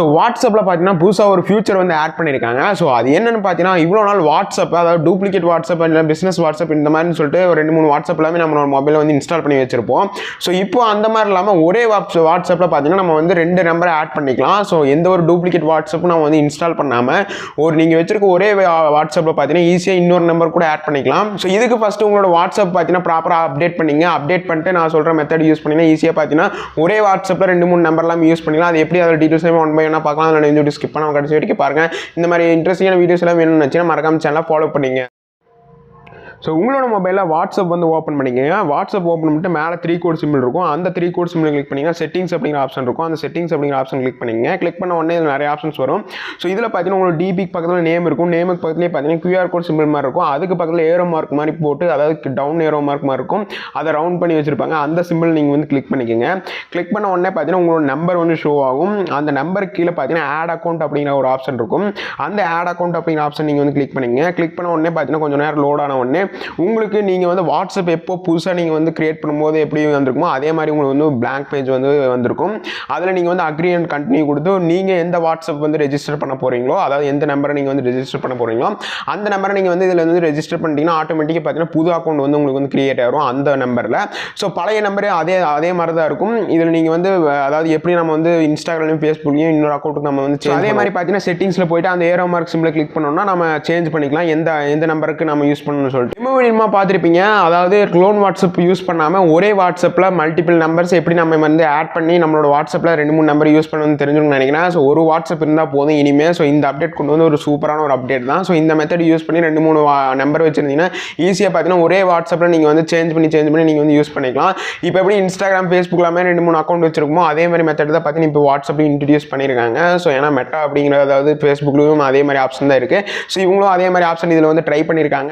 So வாட்ஸ்அப்பில் பார்த்தீங்கன்னா புதுசாக ஒரு ஃபியூச்சர் வந்து ஆட் பண்ணியிருக்காங்க. ஸோ அது என்னென்னு பார்த்தீங்கன்னா, இவ்வளோ நாள் வாட்ஸ்அப், அதாவது டூப்ளிகேட் வாட்ஸ்அப் இல்லை பிஸ்னஸ் வாட்ஸ்அப் இந்த மாதிரி சொல்லிட்டு ஒரு 2-3 வாட்ஸ்அப் எல்லாமே நம்மளோட மொபைலில் வந்து இன்ஸ்டால் பண்ணி வச்சிருப்போம். ஸோ இப்போ அந்த மாதிரி இல்லாமல் ஒரே வாட்ஸ்அப்பில் பார்த்தீங்கன்னா நம்ம வந்து 2 நம்பரை ஆட் பண்ணிக்கலாம். ஸோ எந்த ஒரு டூப்ளிகேட் வாட்ஸ்அப்பும் நம்ம வந்து இன்ஸ்டால் பண்ணாமல் நீங்கள் வச்சிருக்க ஒரே வாட்ஸ்அப்பில் பார்த்தீங்கன்னா ஈஸியாக இன்னொரு நம்பர் கூட ஆட் பண்ணிக்கலாம். ஸோ இதுக்கு ஃபஸ்ட்டு உங்களோட வாட்ஸ்அப் பார்த்தீங்கன்னா ப்ராப்பராக அப்டேட் பண்ணிங்க. அப்டேட் பண்ணிட்டு நான் சொல்கிற மெத்தட் யூஸ் பண்ணிங்கன்னா ஈஸியாக பார்த்தீங்கன்னா ஒரே வாட்ஸ்அப்பில் 2-3 நம்பர்லாம் யூஸ் பண்ணிக்கலாம். அது எப்படி அதோட டீட்டெயில்ஸ் ஒன் பை ஒன்னாக பார்க்கலாம். அதில் இந்த வீடியோ ஸ்கிப் பண்ணாமல் கடைசி வரைக்கும் பாருங்கள். இந்த மாதிரி இன்ட்ரெஸ்டிங்கான வீடியோஸ் எல்லாம் வேணும்னு வச்சுன்னா மறக்காம சேனலை ஃபாலோ பண்ணிங்க. ஸோ உங்களோட மொபைலில் வாட்ஸ்அப் வந்து ஓப்பன் பண்ணிக்கோங்க. வாட்ஸ்அப் ஓப்பன் பண்ணிட்டு மேலே 3 கோட் சிம்பிள் இருக்கும். அந்த 3 கோட் சிம்பிள் கிளிக் பண்ணிங்கன்னா செட்டிங்ஸ் அப்படிங்கிற ஆப்ஷன் இருக்கும். அந்த செட்டிங்ஸ் அப்படிங்கிற ஆப்ஷன் கிளிக் பண்ணிங்க. கிளிக் பண்ண உடனே இதில் நிறைய ஆப்ஷன்ஸ் வரும். ஸோ இதில் பார்த்தீங்கன்னா உங்களுக்கு டிபிக்கு பக்கத்தில் நேம் இருக்கும். நேமுக்கு பக்கத்துலேயே பார்த்தீங்கன்னா QR கோட் சிம்பிள் மாதிரி இருக்கும். அதுக்கு பக்கத்தில் ஏரோ மார்க் மாதிரி போட்டு, அதாவது டவுன் ஏரோ மார்க் மாதிரி இருக்கும். அதை ரவுண்ட் பண்ணி வச்சிருப்பாங்க. அந்த சிம்பிள் நீங்கள் வந்து கிளிக் பண்ணிக்கோங்க. கிளிக் பண்ண உடனே பார்த்தீங்கன்னா உங்களோட நம்பர் வந்து ஷோ ஆகும். அந்த நம்பருக்கு கீழே பார்த்தீங்கன்னா ஆட் அக்கௌண்ட் அப்படிங்கிற ஒரு ஆப்ஷன் இருக்கும். அந்த ஆட் அக்கௌண்ட் அப்படிங்கிற ஆப்ஷன் நீங்கள் வந்து கிளிக் பண்ணிங்க. கிளிக் பண்ண உடனே பார்த்தீங்கன்னா கொஞ்சம் நேரம் லோட் ஆன உடனே உங்களுக்கு நீங்கள் வந்து வாட்ஸ்அப் எப்போ புதுசாக நீங்கள் வந்து கிரியேட் பண்ணும்போது எப்படி வந்திருக்குமோ அதே மாதிரி உங்களுக்கு வந்து பிளாங்க் பேஜ் வந்து வந்திருக்கும். அதில் நீங்கள் வந்து அக்ரி அண்ட் கண்டினியூ கொடுத்து நீங்கள் எந்த வாட்ஸ்அப் வந்து ரெஜிஸ்டர் பண்ண போகிறீங்களோ, அதாவது எந்த நம்பரை நீங்கள் வந்து ரெஜிஸ்டர் பண்ண போகிறீங்களோ அந்த நம்பரை நீங்கள் வந்து இதில் வந்து ரெஜிஸ்டர் பண்ணிட்டீங்கன்னா ஆட்டோமேட்டிக்காக பார்த்தீங்கன்னா புது அக்கௌண்ட் வந்து உங்களுக்கு வந்து கிரியேட் ஆகும் அந்த நம்பரில். ஸோ பழைய நம்பரே அதே மாதிரி தான் இருக்கும். இதில் நீங்கள் வந்து அதாவது எப்படி நம்ம வந்து இன்ஸ்டாகிராம்லையும் ஃபேஸ்புக்லையும் இன்னொரு அக்கௌண்ட்டுக்கு நம்ம வந்து அதே மாதிரி பார்த்தீங்கன்னா செட்டிங்ஸில் போயிட்டு அந்த ஏரோ மார்க் சிம்பிளை கிளிக் பண்ணோம்னா நம்ம சேஞ்ச் பண்ணிக்கலாம் எந்த நம்பருக்கு நம்ம யூஸ் பண்ணணும்னு சொல்லிட்டு. பார்த்துருப்பீங்க. அதாவது க்ளோன் வாட்ஸ்அப் யூஸ் பண்ணாமல் ஒரே வாட்ஸ்அப்பில் மல்டிபிள் நம்பர்ஸ் எப்படி நம்ம வந்து ஆட் பண்ணி நம்மளோட வாட்ஸ்அப்பில் 2-3 நம்பர் யூஸ் பண்ணணும்னு தெரிஞ்சுக்கணும்னு நினைக்கிறேன். ஸோ ஒரு வாட்ஸ்அப் இருந்தால் போதும் இனிமேல். ஸோ இந்த அப்டேட் கொண்டு வந்து ஒரு சூப்பரான ஒரு அப்டேட் தான். ஸோ இந்த மெத்தட் யூஸ் பண்ணி 2-3 நம்பர் வச்சிருந்தீங்கன்னா ஈஸியாக பார்த்தீங்கன்னா ஒரே வாட்ஸ்அப்பில் நீங்கள் வந்து சேஞ்ச் பண்ணி நீங்கள் வந்து யூஸ் பண்ணிக்கலாம். இப்போ எப்படி இன்ஸ்டாகிராம் ஃபேஸ்புக் எல்லாமே 2-3 அக்கௌண்ட் வச்சிருக்கோமோ அதே மாதிரி மெத்தட் தான் பார்த்தீங்கன்னா இப்போ வாட்ஸ்அப்லையும் இன்ட்ரடியூஸ் பண்ணியிருக்காங்க. ஸோ ஏன்னா மெட்டா அப்படிங்கிற அதாவது ஃபேஸ்புக்லையும் அதே மாதிரி ஆப்ஷன் தான் இருக்குது. ஸோ இவங்களும் அதே மாதிரி ஆப்ஷன் இதில் வந்து ட்ரை பண்ணியிருக்காங்க.